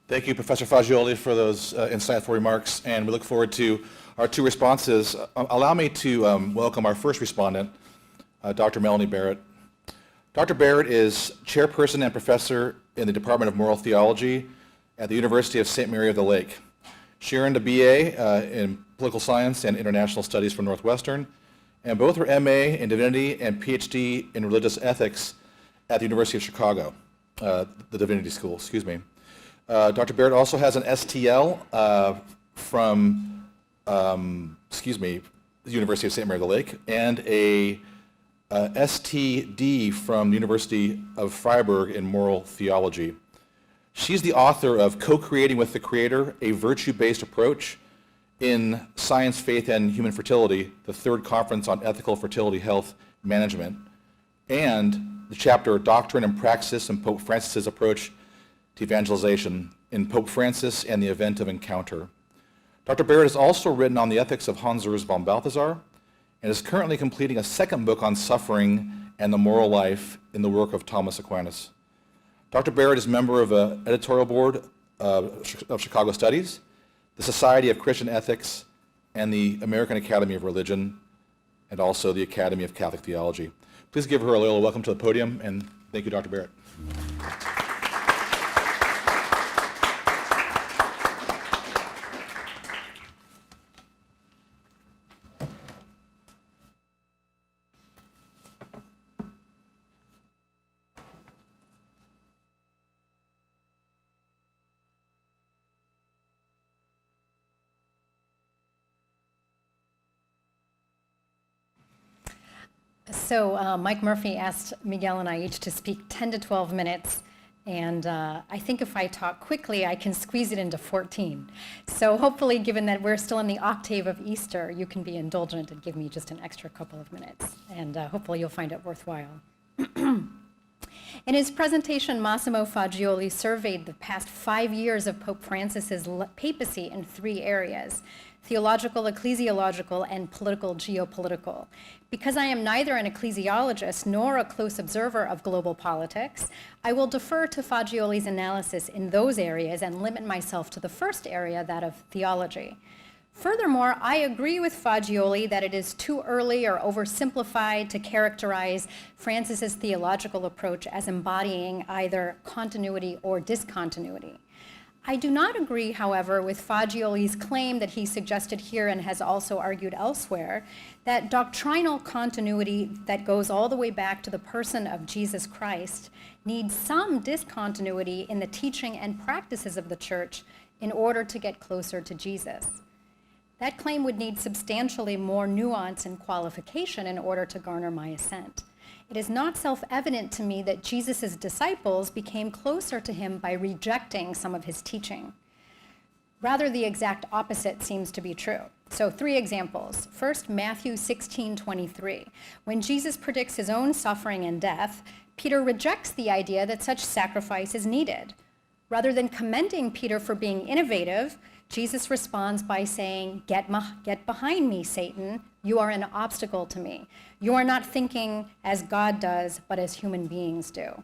Thank you, Professor Faggioli, for those insightful remarks, and we look forward to our two responses. Allow me to welcome our first respondent, Dr. Melanie Barrett. Dr. Barrett is chairperson and professor in the Department of Moral Theology at the University of St. Mary of the Lake. She earned a BA in Political Science and International Studies from Northwestern, and both her MA in Divinity and PhD in Religious Ethics at the University of Chicago, the Divinity School, excuse me. Dr. Barrett also has an STL from, the University of St. Mary of the Lake, and a STD from the University of Freiburg in Moral Theology. She's the author of Co-Creating with the Creator, a Virtue-Based Approach in Science, Faith, and Human Fertility, the third conference on ethical fertility health management, and the chapter Doctrine and Praxis and Pope Francis's Approach to Evangelization in Pope Francis and the Event of Encounter. Dr. Barrett has also written on the ethics of Hans Urs von Balthasar and is currently completing a second book on suffering and the moral life in the work of Thomas Aquinas. Dr. Barrett is a member of the editorial board of Chicago Studies, the Society of Christian Ethics, and the American Academy of Religion, and also the Academy of Catholic Theology. Please give her a little welcome to the podium, and thank you, Dr. Barrett. So Mike Murphy asked Miguel and I each to speak 10 to 12 minutes, and I think if I talk quickly, I can squeeze it into 14. So hopefully, given that we're still in the octave of Easter, you can be indulgent and give me just an extra couple of minutes, and hopefully you'll find it worthwhile. In his presentation, Massimo Faggioli surveyed the past 5 years of Pope Francis's papacy in 3 areas: theological, ecclesiological, and political geopolitical. Because I am neither an ecclesiologist nor a close observer of global politics, I will defer to Faggioli's analysis in those areas and limit myself to the first area, that of theology. Furthermore, I agree with Faggioli that it is too early or oversimplified to characterize Francis's theological approach as embodying either continuity or discontinuity. I do not agree, however, with Faggioli's claim that he suggested here and has also argued elsewhere, that doctrinal continuity that goes all the way back to the person of Jesus Christ needs some discontinuity in the teaching and practices of the Church in order to get closer to Jesus. That claim would need substantially more nuance and qualification in order to garner my assent. It is not self-evident to me that Jesus' disciples became closer to him by rejecting some of his teaching. Rather, the exact opposite seems to be true. So 3 examples. First, Matthew 16:23. When Jesus predicts his own suffering and death, Peter rejects the idea that such sacrifice is needed. Rather than commending Peter for being innovative, Jesus responds by saying, get behind me, Satan. You are an obstacle to me. You are not thinking as God does, but as human beings do.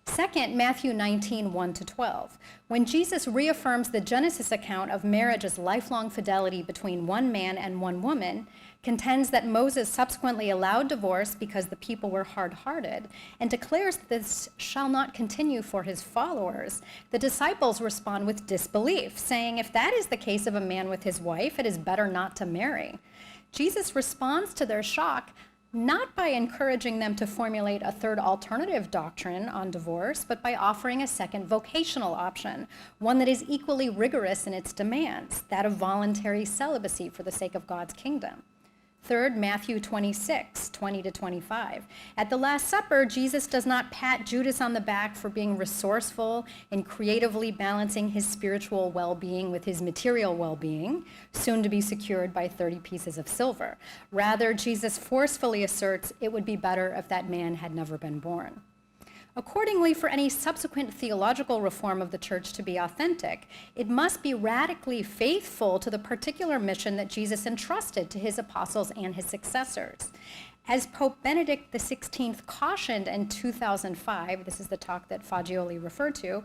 Second, Matthew 19:1-12. When Jesus reaffirms the Genesis account of marriage's lifelong fidelity between one man and one woman, contends that Moses subsequently allowed divorce because the people were hard-hearted, and declares that this shall not continue for his followers, the disciples respond with disbelief, saying, if that is the case of a man with his wife, it is better not to marry. Jesus responds to their shock not by encouraging them to formulate a third alternative doctrine on divorce, but by offering a second vocational option, one that is equally rigorous in its demands, that of voluntary celibacy for the sake of God's kingdom. Third, Matthew 26:20-25. At the Last Supper, Jesus does not pat Judas on the back for being resourceful in creatively balancing his spiritual well-being with his material well-being, soon to be secured by 30 pieces of silver. Rather, Jesus forcefully asserts it would be better if that man had never been born. Accordingly, for any subsequent theological reform of the Church to be authentic, it must be radically faithful to the particular mission that Jesus entrusted to his apostles and his successors. As Pope Benedict XVI cautioned in 2005, this is the talk that Faggioli referred to,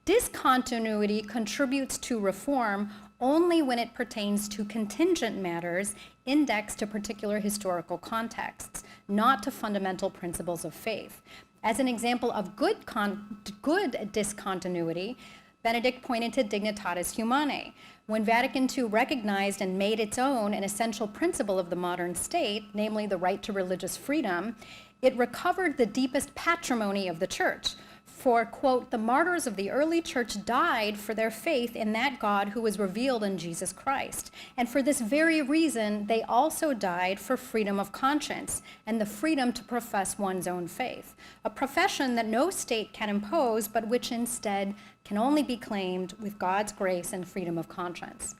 Discontinuity contributes to reform only when it pertains to contingent matters indexed to particular historical contexts, not to fundamental principles of faith. As an example of good discontinuity, Benedict pointed to Dignitatis Humanae. When Vatican II recognized and made its own an essential principle of the modern state, namely the right to religious freedom, it recovered the deepest patrimony of the Church. For, quote, the martyrs of the early church died for their faith in that God who was revealed in Jesus Christ. And for this very reason, they also died for freedom of conscience and the freedom to profess one's own faith, a profession that no state can impose, but which instead can only be claimed with God's grace and freedom of conscience.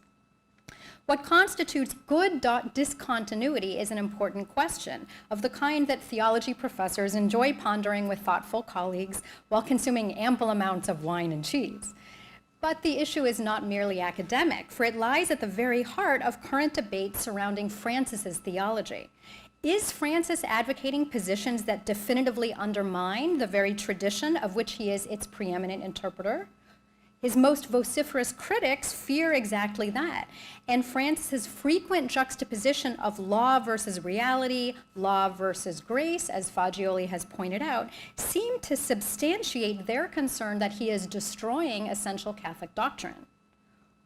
What constitutes good discontinuity is an important question, of the kind that theology professors enjoy pondering with thoughtful colleagues while consuming ample amounts of wine and cheese. But the issue is not merely academic, for it lies at the very heart of current debate surrounding Francis's theology. Is Francis advocating positions that definitively undermine the very tradition of which he is its preeminent interpreter? His most vociferous critics fear exactly that, and Francis's frequent juxtaposition of law versus reality, law versus grace, as Faggioli has pointed out, seem to substantiate their concern that he is destroying essential Catholic doctrine.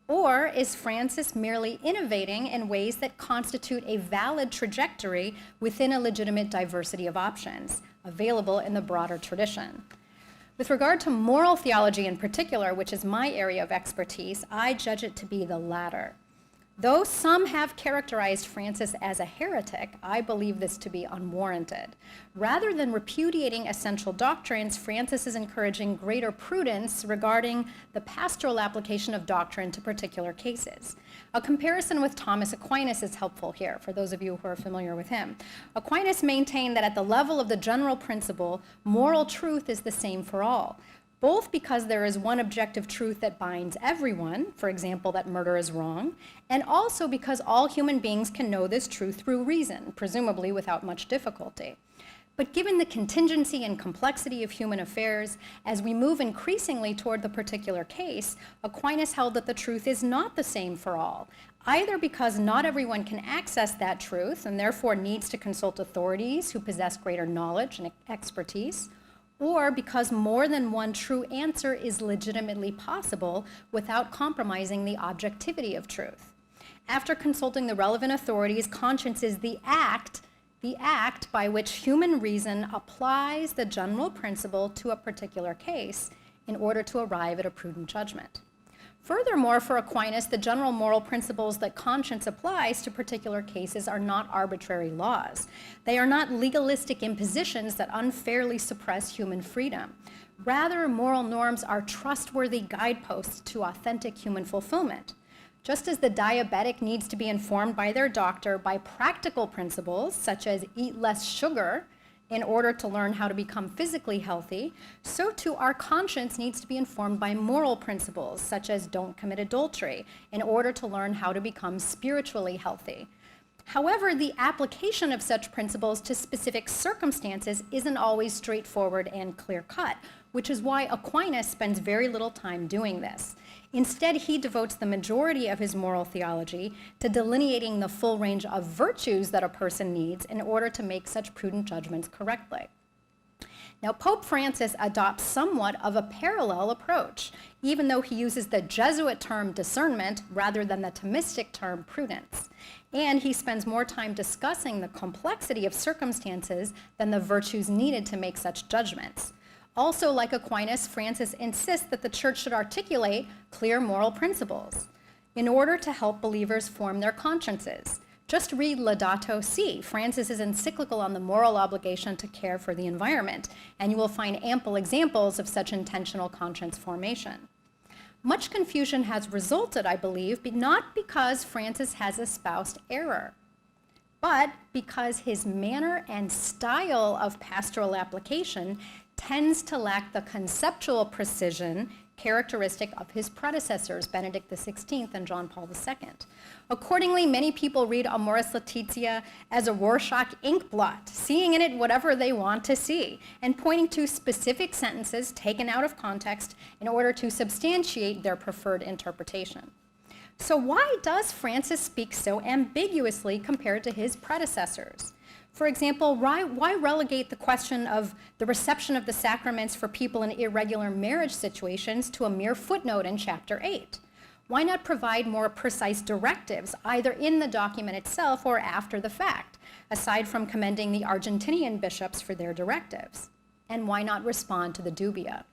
Or is Francis merely innovating in ways that constitute a valid trajectory within a legitimate diversity of options available in the broader tradition? With regard to moral theology in particular, which is my area of expertise, I judge it to be the latter. Though some have characterized Francis as a heretic, I believe this to be unwarranted. Rather than repudiating essential doctrines, Francis is encouraging greater prudence regarding the pastoral application of doctrine to particular cases. A comparison with Thomas Aquinas is helpful here, for those of you who are familiar with him. Aquinas maintained that at the level of the general principle, moral truth is the same for all, both because there is one objective truth that binds everyone, for example, that murder is wrong, and also because all human beings can know this truth through reason, presumably without much difficulty. But given the contingency and complexity of human affairs, as we move increasingly toward the particular case, Aquinas held that the truth is not the same for all, either because not everyone can access that truth and therefore needs to consult authorities who possess greater knowledge and expertise, or because more than one true answer is legitimately possible without compromising the objectivity of truth. After consulting the relevant authorities, conscience is the act by which human reason applies the general principle to a particular case in order to arrive at a prudent judgment. Furthermore, for Aquinas, the general moral principles that conscience applies to particular cases are not arbitrary laws. They are not legalistic impositions that unfairly suppress human freedom. Rather, moral norms are trustworthy guideposts to authentic human fulfillment. Just as the diabetic needs to be informed by their doctor by practical principles, such as eat less sugar, in order to learn how to become physically healthy, so too our conscience needs to be informed by moral principles, such as don't commit adultery, in order to learn how to become spiritually healthy. However, the application of such principles to specific circumstances isn't always straightforward and clear-cut, which is why Aquinas spends very little time doing this. Instead, he devotes the majority of his moral theology to delineating the full range of virtues that a person needs in order to make such prudent judgments correctly. Now, Pope Francis adopts somewhat of a parallel approach, even though he uses the Jesuit term discernment rather than the Thomistic term prudence. And he spends more time discussing the complexity of circumstances than the virtues needed to make such judgments. Also, like Aquinas, Francis insists that the Church should articulate clear moral principles in order to help believers form their consciences. Just read Laudato Si, Francis's encyclical on the moral obligation to care for the environment, and you will find ample examples of such intentional conscience formation. Much confusion has resulted, I believe, not because Francis has espoused error, but because his manner and style of pastoral application tends to lack the conceptual precision characteristic of his predecessors, Benedict XVI and John Paul II. Accordingly, many people read Amoris Laetitia as a Rorschach ink blot, seeing in it whatever they want to see, and pointing to specific sentences taken out of context in order to substantiate their preferred interpretation. So why does Francis speak so ambiguously compared to his predecessors? For example, why relegate the question of the reception of the sacraments for people in irregular marriage situations to a mere footnote in Chapter 8? Why not provide more precise directives, either in the document itself or after the fact, aside from commending the Argentinian bishops for their directives? And why not respond to the dubia?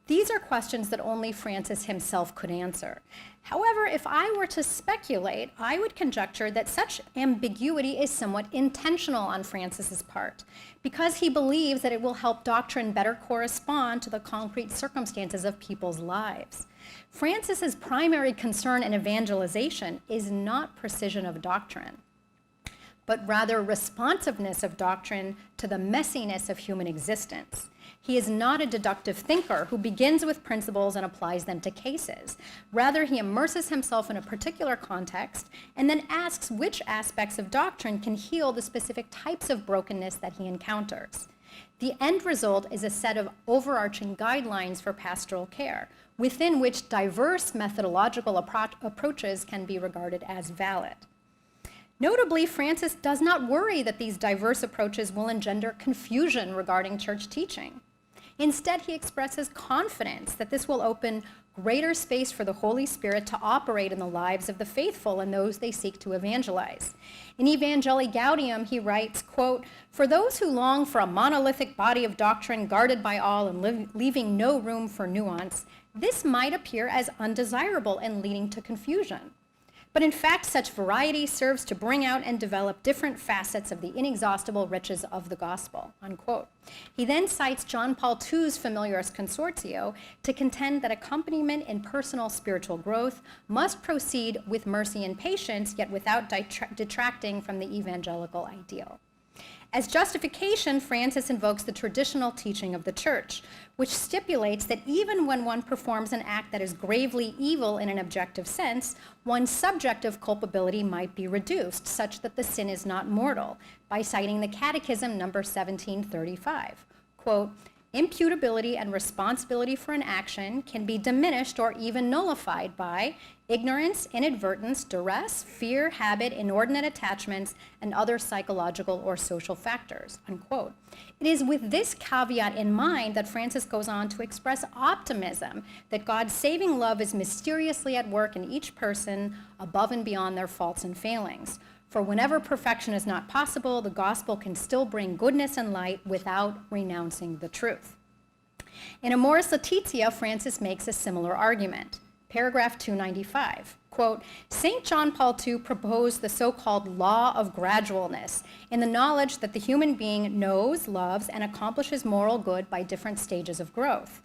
These are questions that only Francis himself could answer. However, if I were to speculate, I would conjecture that such ambiguity is somewhat intentional on Francis's part, because he believes that it will help doctrine better correspond to the concrete circumstances of people's lives. Francis's primary concern in evangelization is not precision of doctrine, but rather responsiveness of doctrine to the messiness of human existence. He is not a deductive thinker who begins with principles and applies them to cases. Rather, he immerses himself in a particular context and then asks which aspects of doctrine can heal the specific types of brokenness that he encounters. The end result is a set of overarching guidelines for pastoral care, within which diverse methodological approaches can be regarded as valid. Notably, Francis does not worry that these diverse approaches will engender confusion regarding church teaching. Instead, he expresses confidence that this will open greater space for the Holy Spirit to operate in the lives of the faithful and those they seek to evangelize. In Evangelii Gaudium, he writes, quote, "For those who long for a monolithic body of doctrine guarded by all and leaving no room for nuance, this might appear as undesirable and leading to confusion. But in fact, such variety serves to bring out and develop different facets of the inexhaustible riches of the gospel," unquote. He then cites John Paul II's Familiaris Consortio to contend that accompaniment in personal spiritual growth must proceed with mercy and patience, yet without detracting from the evangelical ideal. As justification, Francis invokes the traditional teaching of the Church, which stipulates that even when one performs an act that is gravely evil in an objective sense, one's subjective culpability might be reduced, such that the sin is not mortal, by citing the Catechism number 1735. Quote, "Imputability and responsibility for an action can be diminished or even nullified by ignorance, inadvertence, duress, fear, habit, inordinate attachments, and other psychological or social factors," unquote. It is with this caveat in mind that Francis goes on to express optimism that God's saving love is mysteriously at work in each person above and beyond their faults and failings. For whenever perfection is not possible, the gospel can still bring goodness and light without renouncing the truth. In Amoris Laetitia, Francis makes a similar argument. Paragraph 295, quote, "St. John Paul II proposed the so-called law of gradualness in the knowledge that the human being knows, loves, and accomplishes moral good by different stages of growth.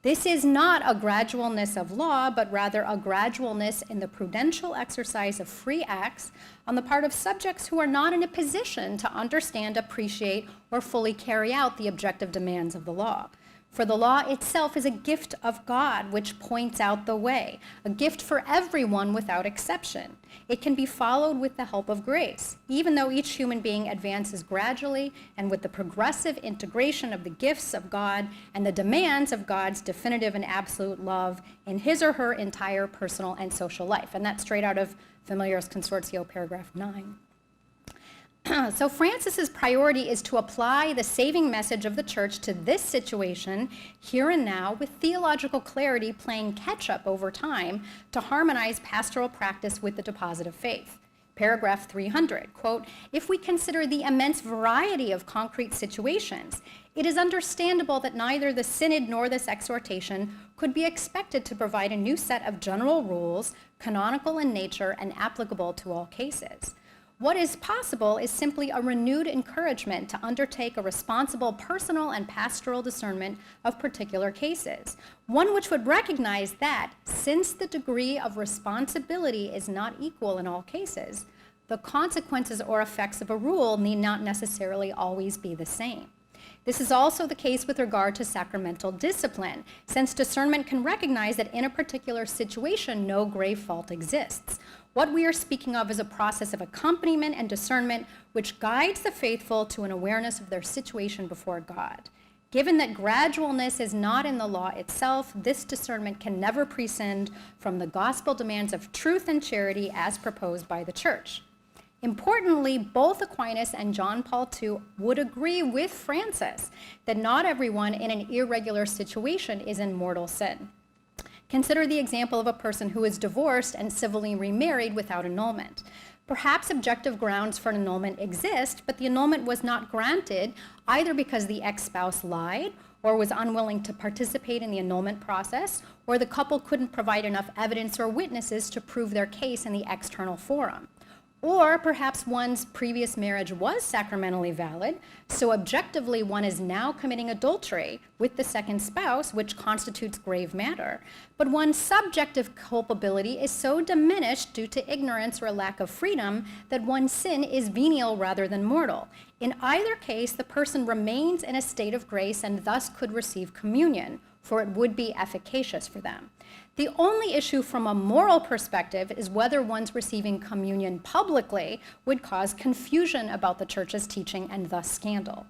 This is not a gradualness of law, but rather a gradualness in the prudential exercise of free acts on the part of subjects who are not in a position to understand, appreciate, or fully carry out the objective demands of the law. For the law itself is a gift of God which points out the way, a gift for everyone without exception. It can be followed with the help of grace, even though each human being advances gradually and with the progressive integration of the gifts of God and the demands of God's definitive and absolute love in his or her entire personal and social life." And that's straight out of Familiaris Consortio, paragraph 9. So Francis's priority is to apply the saving message of the Church to this situation here and now with theological clarity playing catch-up over time to harmonize pastoral practice with the deposit of faith. Paragraph 300, quote, "If we consider the immense variety of concrete situations, it is understandable that neither the synod nor this exhortation could be expected to provide a new set of general rules, canonical in nature and applicable to all cases. What is possible is simply a renewed encouragement to undertake a responsible personal and pastoral discernment of particular cases, one which would recognize that, since the degree of responsibility is not equal in all cases, the consequences or effects of a rule need not necessarily always be the same. This is also the case with regard to sacramental discipline, since discernment can recognize that in a particular situation, no grave fault exists. What we are speaking of is a process of accompaniment and discernment which guides the faithful to an awareness of their situation before God. Given that gradualness is not in the law itself, this discernment can never prescind from the gospel demands of truth and charity as proposed by the Church. Importantly, both Aquinas and John Paul II would agree with Francis that not everyone in an irregular situation is in mortal sin. Consider the example of a person who is divorced and civilly remarried without annulment. Perhaps objective grounds for an annulment exist, but the annulment was not granted either because the ex-spouse lied or was unwilling to participate in the annulment process, or the couple couldn't provide enough evidence or witnesses to prove their case in the external forum. Or perhaps one's previous marriage was sacramentally valid, so objectively one is now committing adultery with the second spouse, which constitutes grave matter. But one's subjective culpability is so diminished due to ignorance or a lack of freedom that one's sin is venial rather than mortal. In either case, the person remains in a state of grace and thus could receive communion, for it would be efficacious for them. The only issue from a moral perspective is whether one's receiving communion publicly would cause confusion about the Church's teaching and thus scandal.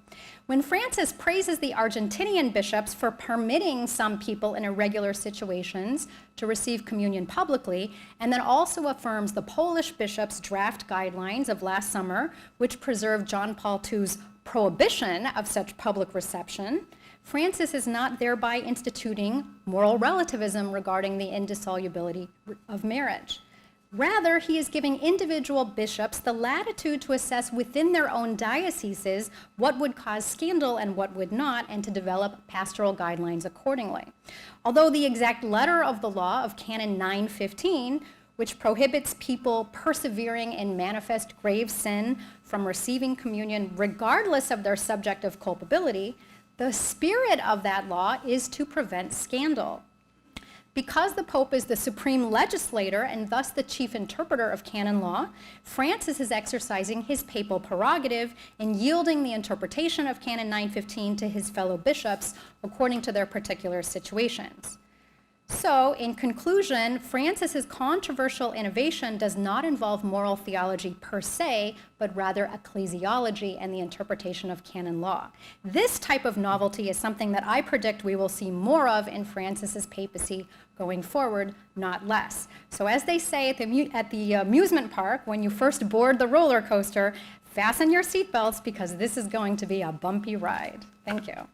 When Francis praises the Argentinian bishops for permitting some people in irregular situations to receive communion publicly, and then also affirms the Polish bishops' draft guidelines of last summer, which preserved John Paul II's prohibition of such public reception, Francis is not thereby instituting moral relativism regarding the indissolubility of marriage. Rather, he is giving individual bishops the latitude to assess within their own dioceses what would cause scandal and what would not, and to develop pastoral guidelines accordingly. Although the exact letter of the law of Canon 915, which prohibits people persevering in manifest grave sin from receiving communion regardless of their subjective culpability, the spirit of that law is to prevent scandal. Because the Pope is the supreme legislator and thus the chief interpreter of canon law, Francis is exercising his papal prerogative in yielding the interpretation of Canon 915 to his fellow bishops according to their particular situations. So, in conclusion, Francis's controversial innovation does not involve moral theology per se, but rather ecclesiology and the interpretation of canon law. This type of novelty is something that I predict we will see more of in Francis's papacy going forward, not less. So as they say at the amusement park, when you first board the roller coaster, fasten your seatbelts because this is going to be a bumpy ride. Thank you.